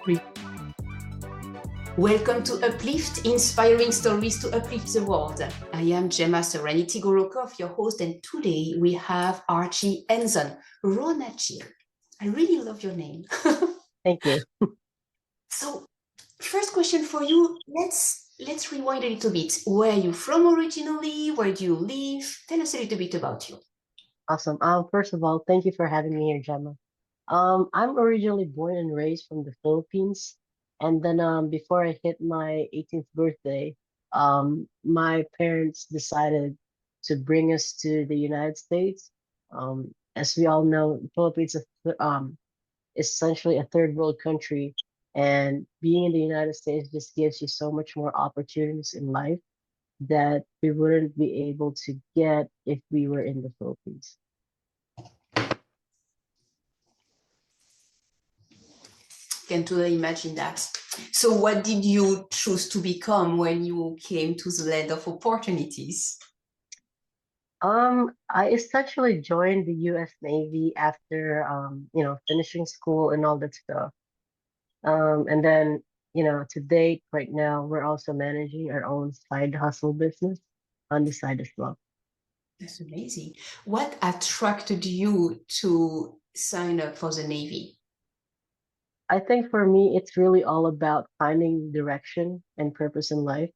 3. Welcome to Uplift, inspiring stories to uplift the world. I am Gemma Serenity Gorokov, your host, and today we have RG Enzon, Rona Gill. I really love your name. Thank you. So, first question for you, let's rewind a little bit. Where are you from originally? Where do you live? Tell us a little bit about you. Awesome. First of all, thank you for having me here, Gemma. I'm originally born and raised from the Philippines, and then before I hit my 18th birthday, my parents decided to bring us to the United States. As we all know, the Philippines is essentially a third world country, and being in the United States just gives you so much more opportunities in life that we wouldn't be able to get if we were in the Philippines. Can totally imagine that. So what did you choose to become when you came to the land of opportunities? I essentially joined the U.S. Navy after finishing school and all that stuff. And then, to date, right now, we're also managing our own side hustle business on the side as well. That's amazing. What attracted you to sign up for the Navy? I think for me, it's really all about finding direction and purpose in life.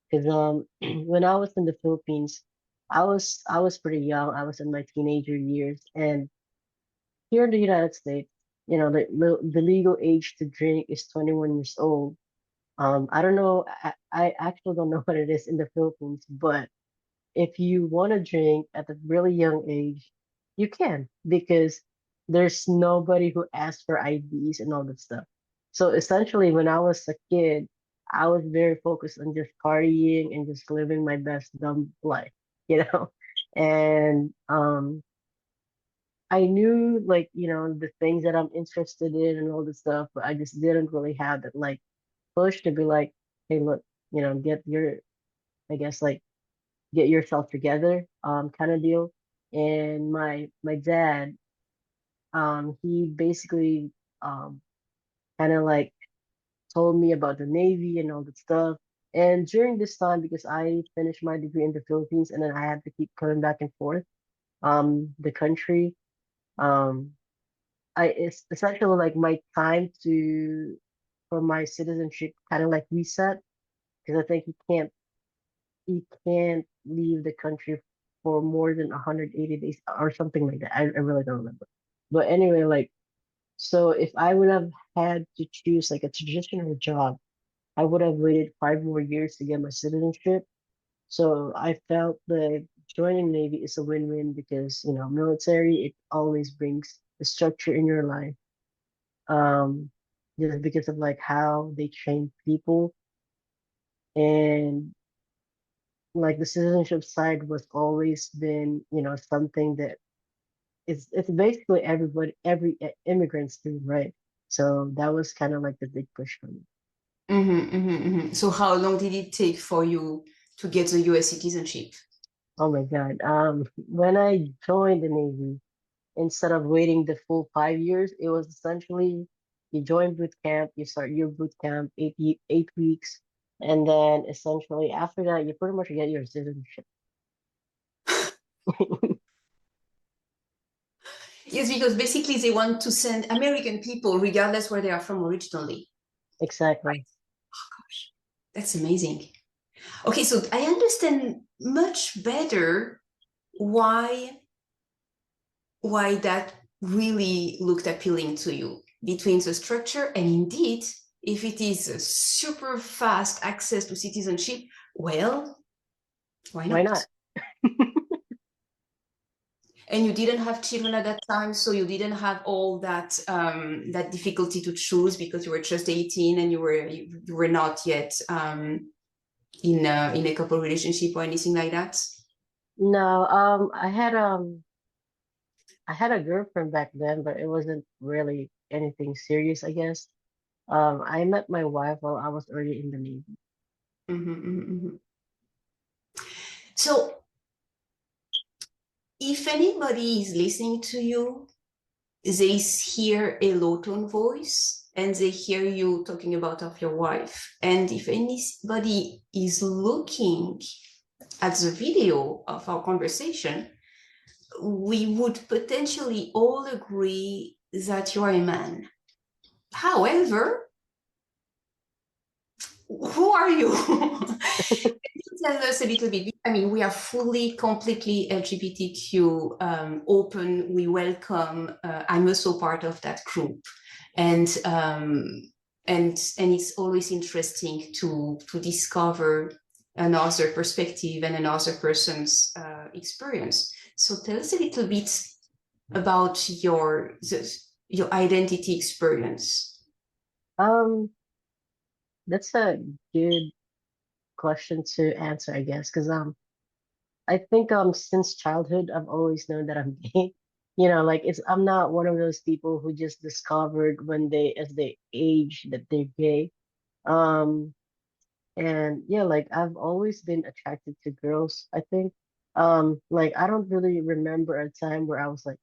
Because when I was in the Philippines, I was pretty young. I was in my teenager years, and here in the United States, the legal age to drink is 21 years old. I don't know. I actually don't know what it is in the Philippines, but if you want to drink at a really young age, you can because there's nobody who asks for IDs and all that stuff. So essentially, when I was a kid, I was very focused on just partying and just living my best dumb life, you know? And I knew like, the things that I'm interested in and all this stuff, but I just didn't really have that like push to be like, hey, look, get your, I guess like get yourself together, kind of deal. And my dad, he basically kind of like told me about the Navy and all that stuff. And during this time, because I finished my degree in the Philippines and then I had to keep coming back and forth, the country, um, it's essentially like my time to for my citizenship kind of like reset because I think you can't leave the country for more than 180 days or something like that. I really don't remember. But anyway, like so if I would have had to choose like a traditional job, I would have waited 5 more years to get my citizenship. So I felt that joining Navy is a win-win because, military, it always brings the structure in your life. Um, just because of like how they train people and like the citizenship side was always been, something that it's basically every immigrant's dream, right? So that was kind of like the big push for me. So how long did it take for you to get the US citizenship? Oh my God. When I joined the Navy, instead of waiting the full 5 years, it was essentially you join boot camp, you start your boot camp 8 weeks, and then essentially after that, you pretty much get your citizenship. Yes, because basically they want to send American people regardless where they are from originally. Exactly. That's amazing. Okay, so I understand much better why that really looked appealing to you between the structure and indeed, if it is a super fast access to citizenship, well, why Why not? not? And you didn't have children at that time, so you didn't have all that that difficulty to choose because you were just 18 and you were not yet in a couple relationship or anything like that. No, I had a girlfriend back then, but it wasn't really anything serious, I guess. I met my wife while I was already in the Navy. So if anybody is listening to you, they hear a low tone voice, and they hear you talking about of your wife. And if anybody is looking at the video of our conversation, we would potentially all agree that you are a man. However, who are you? Tell us a little bit. I mean, we are fully, completely LGBTQ open. We welcome. I'm also part of that group, and it's always interesting to discover another perspective and another person's experience. So tell us a little bit about your identity experience. Um, that's a good question to answer, I guess, because I think since childhood I've always known that I'm gay. You know, like I'm not one of those people who just discovered when as they age that they're gay. Um, and yeah, like I've always been attracted to girls, I think. Like I don't really remember a time where I was like,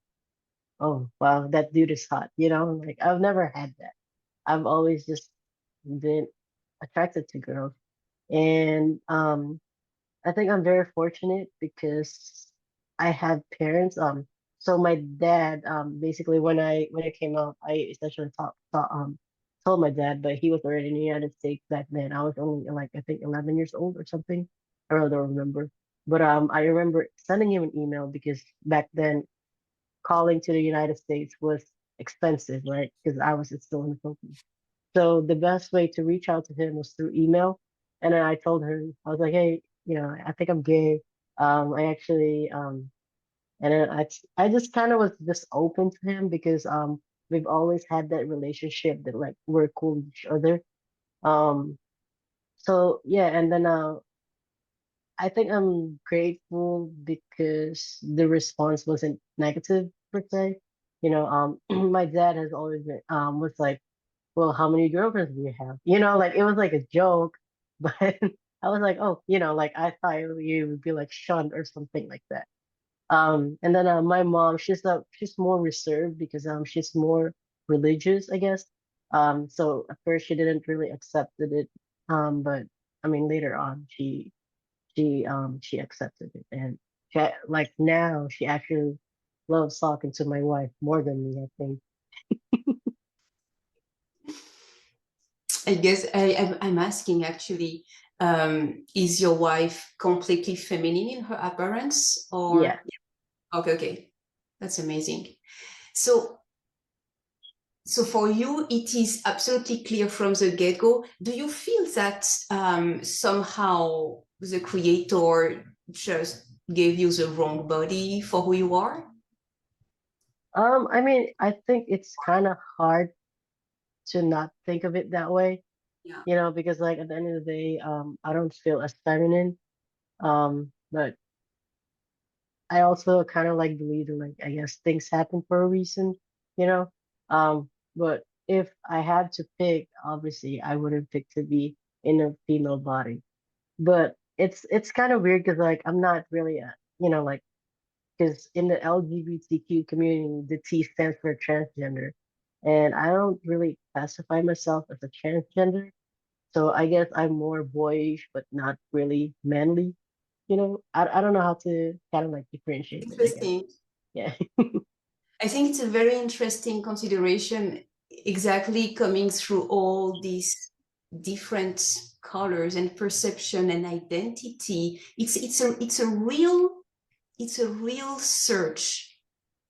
oh wow, that dude is hot, you know? Like I've never had that. I've always just been attracted to girls. And I think I'm very fortunate because I have parents. So my dad, basically when I came out, I essentially told my dad, but he was already in the United States back then. I was only like I think 11 years old or something. I really don't remember. But I remember sending him an email because back then calling to the United States was expensive, right? Because I was still in the Philippines. So the best way to reach out to him was through email. And then I told her, I was like, hey, you know, I think I'm gay. I actually, and then I just kind of was just open to him because we've always had that relationship that like we're cool with each other. Um, so yeah, and then I think I'm grateful because the response wasn't negative per se. You know, my dad has always been was like, well, how many girlfriends do you have? You know, like it was like a joke, but I was like, oh, you know, like I thought you would be like shunned or something like that. And then my mom, she's more reserved because she's more religious, I guess. So at first she didn't really accepted it. But I mean later on she accepted it and like now she actually loves talking to my wife more than me, I think. I guess I'm asking actually, is your wife completely feminine in her appearance Yeah. or? Okay, okay. That's amazing. So, so for you, it is absolutely clear from the get-go. Do you feel that somehow the creator just gave you the wrong body for who you are? I mean, I think it's kind of hard to not think of it that way, Yeah. you know, because like at the end of the day, I don't feel as feminine. But I also kind of like believe that like I guess things happen for a reason, you know. But if I had to pick, obviously I wouldn't pick to be in a female body. But it's kind of weird because like I'm not really a, you know, like because in the LGBTQ community, the T stands for transgender. And I don't really classify myself as a transgender. So I guess I'm more boyish, but not really manly. You know, I don't know how to kind of like differentiate it, I guess. Interesting. Yeah. I think it's a very interesting consideration, exactly coming through all these different colors and perception and identity. It's a real search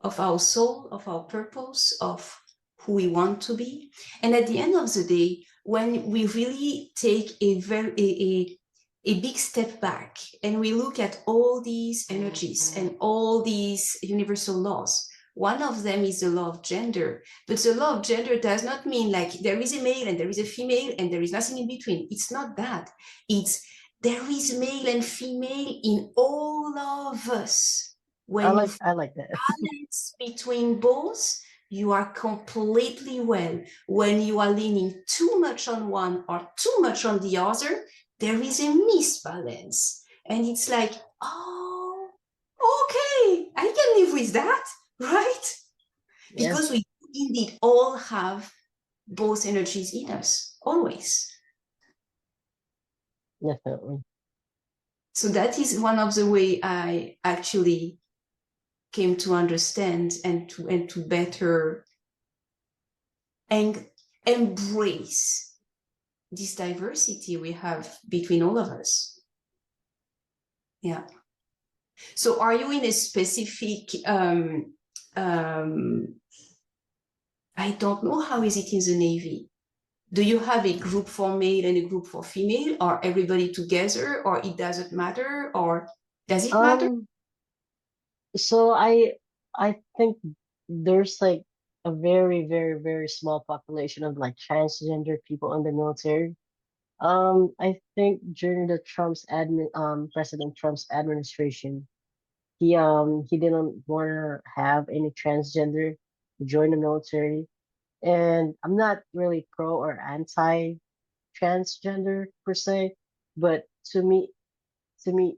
of our soul, of our purpose, of who we want to be. And at the end of the day, when we really take a big step back and we look at all these energies and all these universal laws, one of them is the law of gender. But the law of gender does not mean like there is a male and there is a female and there is nothing in between. It's not that. It's there is male and female in all of us. When you I like that. balance between both, you are completely well. When you are leaning too much on one or too much on the other, there is a misbalance. And it's like, oh, okay, I can live with that, right? Yeah. Because we indeed all have both energies in us, always. Definitely. So that is one of the way I actually came to understand and to better and embrace this diversity we have between all of us. Yeah. So are you in a specific I don't know, how is it in the Navy? Do you have a group for male and a group for female, or everybody together, or it doesn't matter, or does it matter? Um, so I think there's like a very, very, very small population of like transgender people in the military. I think during the President Trump's administration, he didn't want to have any transgender join the military. And I'm not really pro or anti transgender per se, but to me, to me,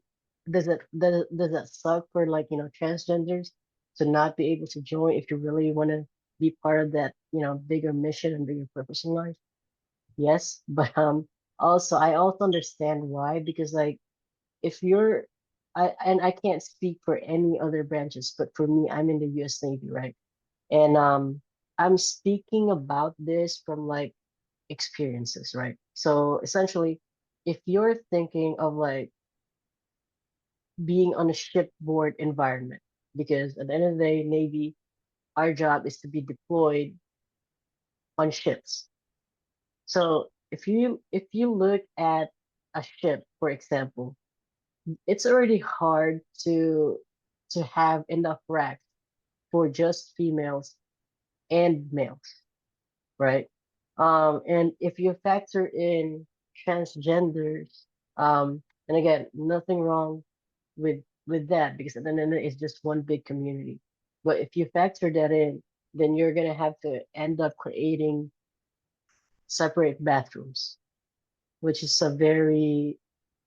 does that suck for like, transgenders to not be able to join if you really want to be part of that, bigger mission and bigger purpose in life? Yes, but also I also understand why, because like if you're I can't speak for any other branches, but for me, I'm in the US Navy, right? And I'm speaking about this from like experiences, right? So essentially, if you're thinking of like being on a shipboard environment, because at the end of the day, Navy, our job is to be deployed on ships. So if you look at a ship, for example, it's already hard to have enough racks for just females and males, right? And if you factor in transgenders, and again, nothing wrong with that, because at the end of the day, it's just one big community. But if you factor that in, then you're gonna have to end up creating separate bathrooms, which is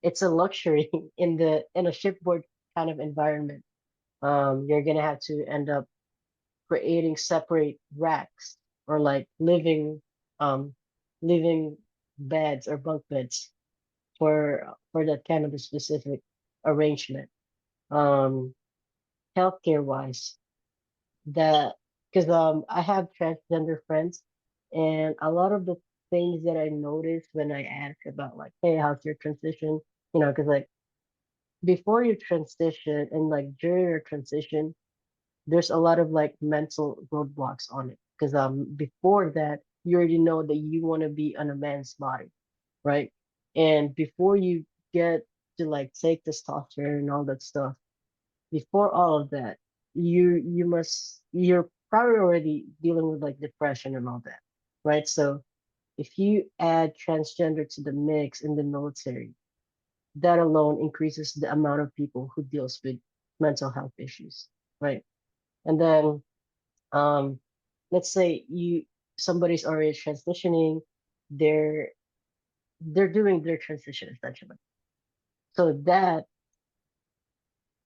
it's a luxury in a shipboard kind of environment. You're gonna have to end up creating separate racks or like um living beds or bunk beds for that kind of a specific arrangement. Um, Healthcare wise, that because I have transgender friends, and a lot of the things that I noticed when I ask about like, hey, how's your transition? Because like before you transition and like during your transition, there's a lot of like mental roadblocks on it. Because before that, you already know that you want to be on a man's body, right? And before you get to like take testosterone and all that stuff, before all of that, you're probably already dealing with like depression and all that, right? So if you add transgender to the mix in the military, that alone increases the amount of people who deals with mental health issues, right? And then um, let's say somebody's already transitioning, they're they're doing their transition essentially. So that,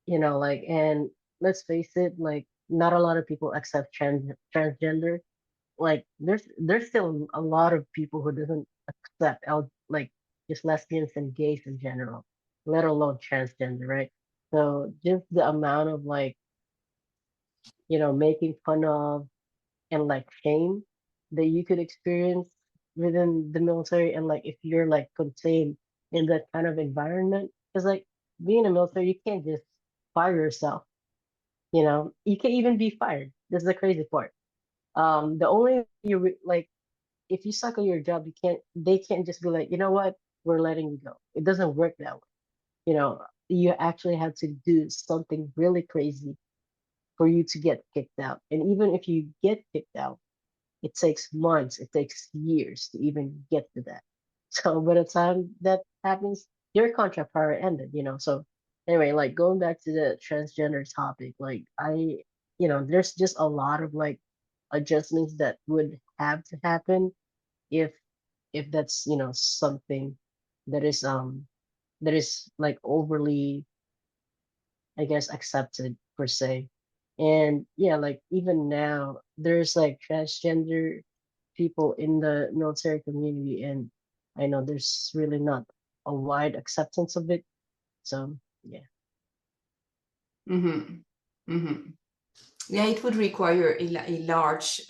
like, and let's face it, like, not a lot of people accept transgender. Like, there's still a lot of people who doesn't accept like just lesbians and gays in general, let alone transgender, right? So just the amount of like, making fun of and like shame that you could experience within the military, and like if you're like contained in that kind of environment, because like being in the military, you can't just fire yourself. You can even be fired. This is the crazy part. The only like if you suck at your job, they can't just be like, you know what, we're letting you go. It doesn't work that way. You actually have to do something really crazy for you to get kicked out. And even if you get kicked out, it takes months, it takes years to even get to that. So by the time that happens, your contract probably ended. So anyway, like going back to the transgender topic, like there's just a lot of like adjustments that would have to happen if that's something that is like overly, I guess, accepted per se. And yeah, like even now there's like transgender people in the military community, and I know there's really not a wide acceptance of it. So yeah. Mm-hmm. Mm-hmm. Yeah, it would require a large,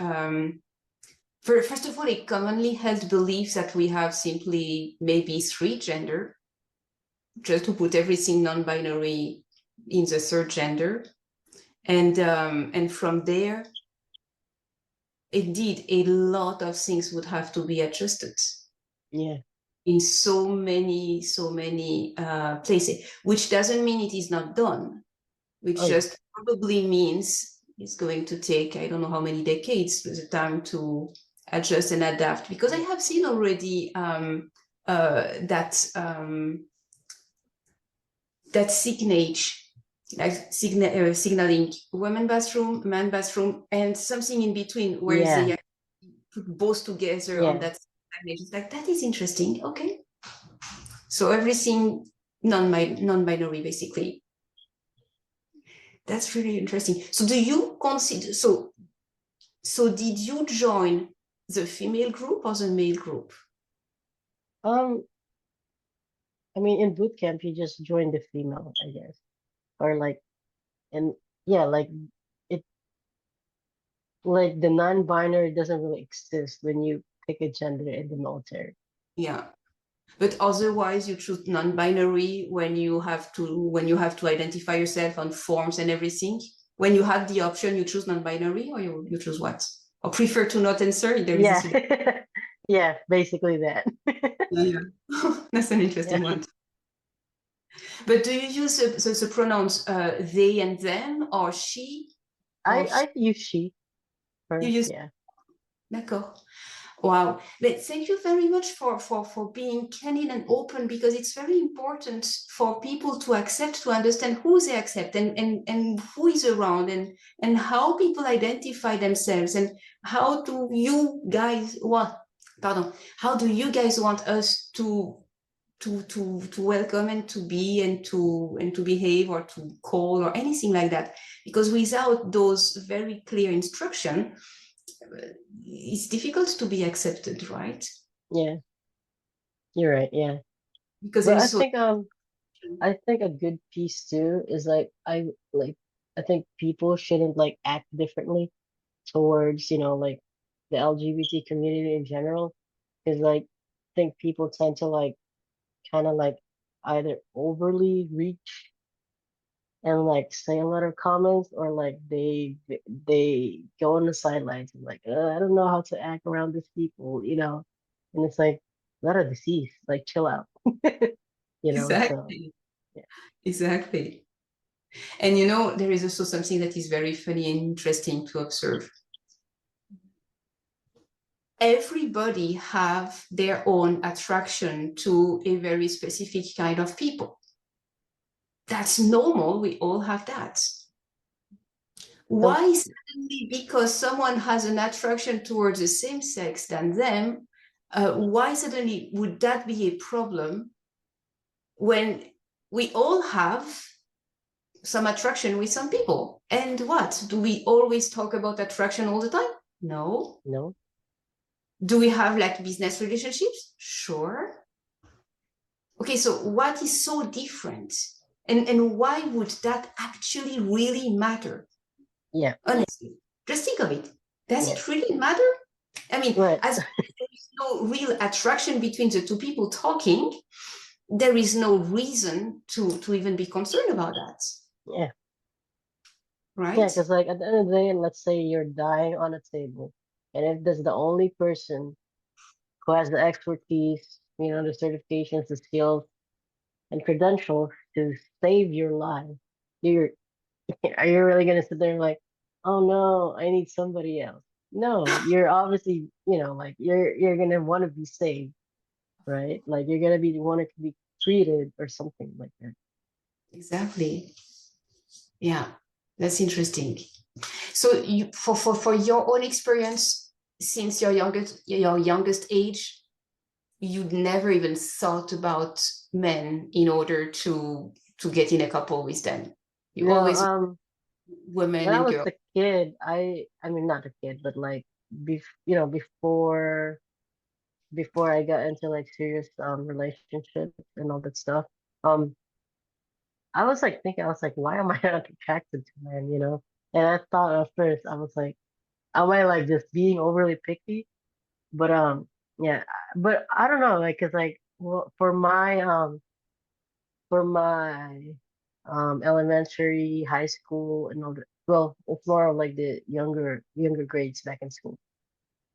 first of all, a commonly held belief that we have simply maybe three gender, just to put everything non-binary in the third gender. And from there, indeed, a lot of things would have to be adjusted Yeah. in so many places, which doesn't mean it is not done, which Oh yeah. just probably means it's going to take, I don't know how many decades, the time to adjust and adapt. Because I have seen already that signage, like signaling women bathroom, man bathroom, and something in between where Yeah. they put both together on Yeah. that signage. It's like, that is interesting. Okay. So everything non-binary, basically. That's really interesting. So do you consider, so did you join the female group or the male group? Um, I mean, in boot camp, you just join the female, I guess, or like, and yeah, it, like the non-binary doesn't really exist when you pick a gender in the military. Yeah. But otherwise you choose non-binary when you have to identify yourself on forms and everything. When you have the option, you choose non-binary, or you choose what? Or prefer to not answer? There is Yeah. this. Yeah, basically that. Yeah, yeah. That's an Yeah. interesting one. But do you use the pronouns they and them, or she, or he? I use she, You her, use, yeah. d'accord. Wow. But thank you very much for being candid and open, because it's very important for people to accept, to understand who they accept, and who is around, and how people identify themselves, and how do you guys want, pardon, how do you guys want us to welcome and to be and to behave or to call or anything like that? Because without those very clear instruction, it's difficult to be accepted, right? Yeah, you're right, yeah. Because But there is so. I think a good piece too is like I think people shouldn't like act differently towards, like the LGBT community in general. Because like I think people tend to like kind of like either overly reach and like say a lot of comments, or like they go on the sidelines and like, I don't know how to act around these people. And it's like not a disease, like chill out. So Exactly, yeah. exactly. And there is also something that is very funny and interesting to observe. Everybody have their own attraction to a very specific kind of people. That's normal. We all have that. So Why suddenly, because someone has an attraction towards the same sex than them, why suddenly would that be a problem when we all have some attraction with some people? And what? Do we always talk about attraction all the time? No. no, Do we have like business relationships? Sure. Okay, so what is so different? And why would that actually really matter? yeah, Honestly, just think of it. Does yeah, it really matter? I mean, right, as there is no real attraction between the two people talking, there is no reason to even be concerned about that, yeah, yeah. right? Because like at the end of the day, let's say you're dying on a table, and if there's the only person who has the expertise, the certifications, the skills, and credentials to save your life, you're are you really gonna sit there and like, oh no, I need somebody else? No, you're obviously, like you're gonna want to be saved, right? Like you're gonna be wanting to be treated or something like that. Exactly. Yeah, that's interesting. So you, for your own experience, since your youngest age, you'd never even thought about men in order to get in a couple with them. You No, always women when I and was girls. a kid, I mean not a kid, but like before I got into like serious relationships and all that stuff. Um, I was like thinking, I was like, why am I not attracted to men, you know? And I thought at first, I was like, am I like just being overly picky? But yeah, but I don't know, like, cause like, well, for my elementary, high school, and all that. Well, it's more of like the younger grades back in school.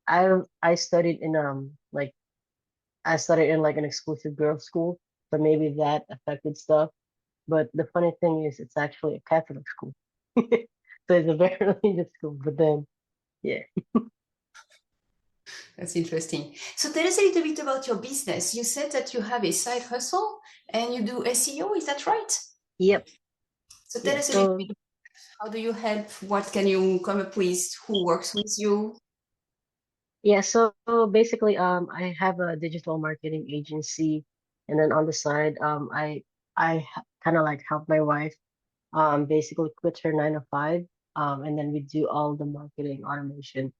I studied in like I studied in like an exclusive girls' school, so maybe that affected stuff. But the funny thing is, it's actually a Catholic school, so it's a very religious school. But then, yeah, That's interesting. So tell us a little bit about your business. You said that you have a side hustle and you do SEO, is that right? yep, So tell yeah. us a little So bit, how do you help? What can you come up with? Who works with you? yeah, so basically, I have a digital marketing agency, and then on the side, I kind of like help my wife, basically quit her 9 to 5, and then we do all the marketing automation,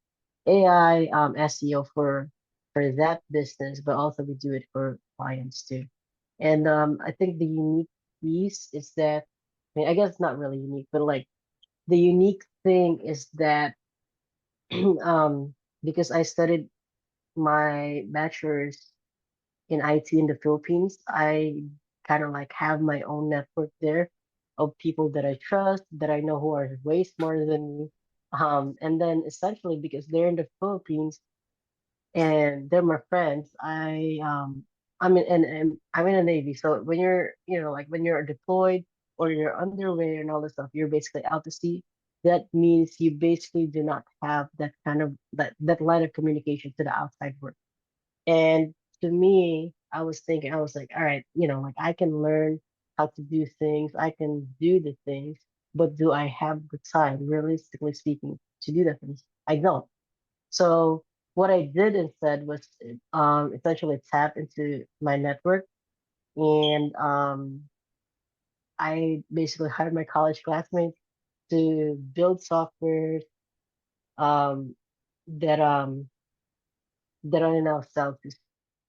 AI, SEO for that business, but also we do it for clients too. And I think the unique piece is that, I mean, I guess it's not really unique, but like the unique thing is that, um, because I studied my bachelor's in IT in the Philippines, I kind of like have my own network there of people that I trust, that I know who are way smarter than me. And then essentially because they're in the Philippines and they're my friends, and I'm in the Navy. So when you're, like when you're deployed or you're underway and all this stuff, you're basically out to sea. That means you basically do not have that kind of that line of communication to the outside world. And to me, I was thinking, I was like, all right, like I can learn how to do things, I can do the things, but do I have the time, realistically speaking, to do the things? I don't. So what I did instead was essentially tap into my network, and I basically hired my college classmates to build software um, that I now sell to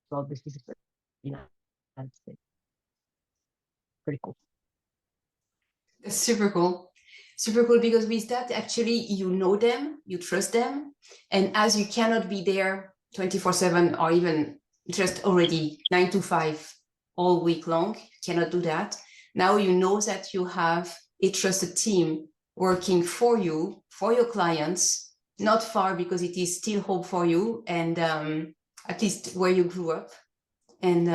small businesses in the United States. Pretty cool. That's super cool. Super cool because with that, actually, you know them, you trust them. And as you cannot be there 24/7 or even just already 9 to 5 all week long, you cannot do that. Now you know that you have a trusted team working for you, for your clients, not far because it is still home for you and at least where you grew up. And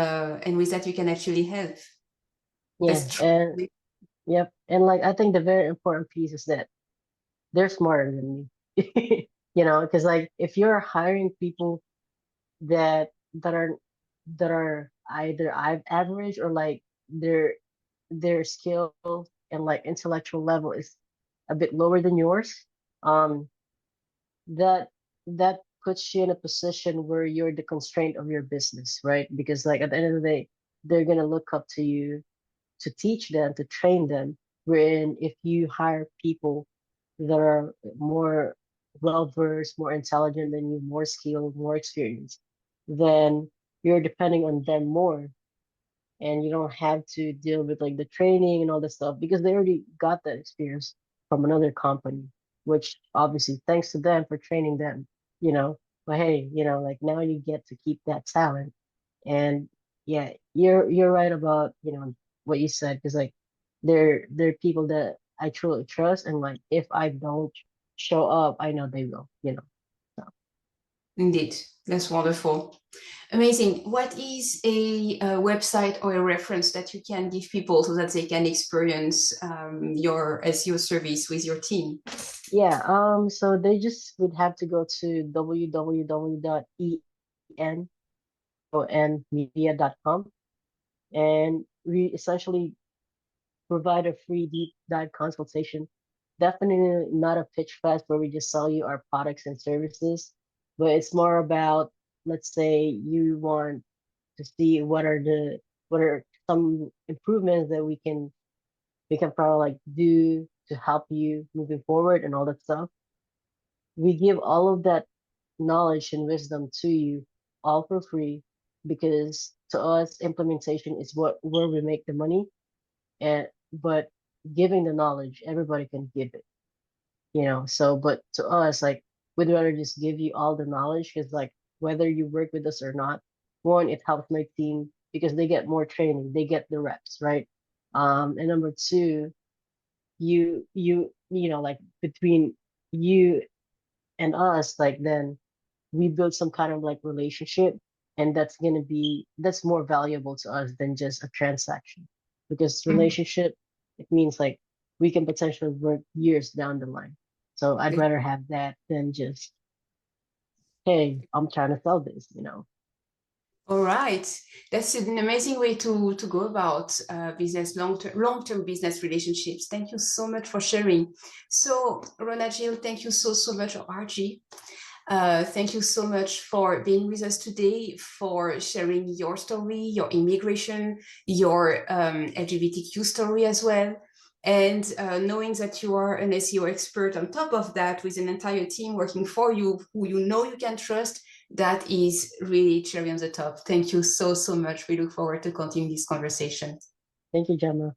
with that, you can actually help. Yeah, That's and true. yep, and like I think the very important piece is that they're smarter than me. Because like if you're hiring people that that are that are either average or like their skill and like intellectual level is a bit lower than yours, um, that that puts you in a position where you're the constraint of your business, right? Because like at the end of the day, they're gonna look up to you to teach them, to train them. Wherein if you hire people that are more well versed, more intelligent than you, more skilled, more experienced, then you're depending on them more, and you don't have to deal with like the training and all this stuff because they already got that experience from another company, which obviously thanks to them for training them, you know. But hey, like now you get to keep that talent. And yeah, you're right about, what you said, because like they're people that I truly trust, and like if I don't show up, I know they will. So Indeed, that's wonderful. Amazing. What is a website or a reference that you can give people so that they can experience your SEO service with your team? yeah, so they just would have to go to www.enzonmedia.com, and we essentially provide a free deep dive consultation. Definitely not a pitch fest where we just sell you our products and services, but it's more about, let's say you want to see what are some improvements that we can probably like do to help you moving forward and all that stuff. We give all of that knowledge and wisdom to you all for free, because to us implementation is what where we make the money. And but giving the knowledge, everybody can give it, you know. So but to us, like, we'd rather just give you all the knowledge, because like whether you work with us or not, one, it helps my team because they get more training, they get the reps, right? And number two, you know, like between you and us, like then we build some kind of like relationship, and that's more valuable to us than just a transaction, because Mhm. relationship, it means like we can potentially work years down the line. So I'd rather have that than just, hey, I'm trying to sell this, you know. All right, that's an amazing way to go about business long-term business relationships. Thank you so much for sharing. So, Rona Gill, thank you so much, RG. Thank you so much for being with us today, for sharing your story, your immigration, your LGBTQ story as well. And knowing that you are an SEO expert on top of that, with an entire team working for you, who you know you can trust, that is really cherry on the top. Thank you so much. We look forward to continuing this conversation. Thank you, Gemma.